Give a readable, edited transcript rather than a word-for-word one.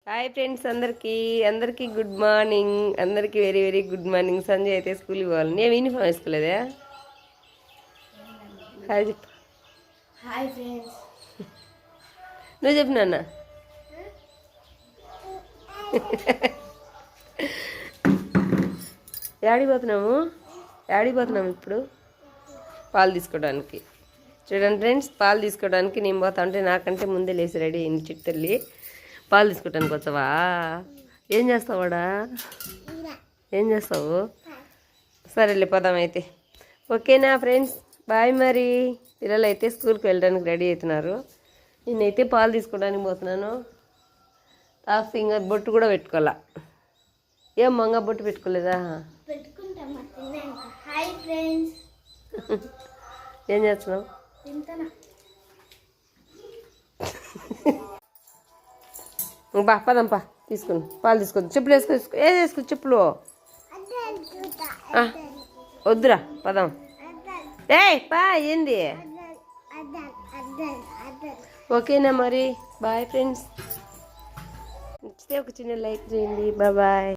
Hi friends, అందరికీ good morning. అందరికీ very very good morning. Sanjay అయితే స్కూల్కి పోవాలి. నేను యూనిఫామ్ వేసుకోలేదా? హాయ్ చెప్పు. Hi friends. నువ్వు చెప్పు నాన్న. యాడిపోతున్నాము ఇప్పుడు? పాలు తీసుకోవడానికి. చూడండి ఫ్రెండ్స్, పాలు తీసుకోవడానికి నేను పోతా అంటే నాకంటే ముందే లేచి రెడీ అయింది చిట్టల్లి. పాలు తీసుకోవడానికి వచ్చావా? ఏం చేస్తావాడా? ఏం చేస్తావు? సరేలే పోదాం అయితే. ఓకేనా ఫ్రెండ్స్, బాయ్. మరి పిల్లలు అయితే స్కూల్కి వెళ్ళడానికి రెడీ అవుతున్నారు. నేనైతే పాలు తీసుకోవడానికి పోతున్నాను. ఫింగర్ బొట్టు కూడా పెట్టుకోవాలా. ఏం మంగ బొట్టు పెట్టుకోలేదా? Hi friends. ఏం చేస్తున్నావు? బా పదంపా, తీసుకుని పాలు తీసుకోద్దు. చెప్పులు వేసుకో. వేసుకో చెప్పులు. వద్దురా, పదం. పా. ఏంది? ఓకేనా మరి, బాయ్ ఫ్రెండ్స్. నచ్చితే ఒక చిన్న లైక్ చేయండి. బాయ్.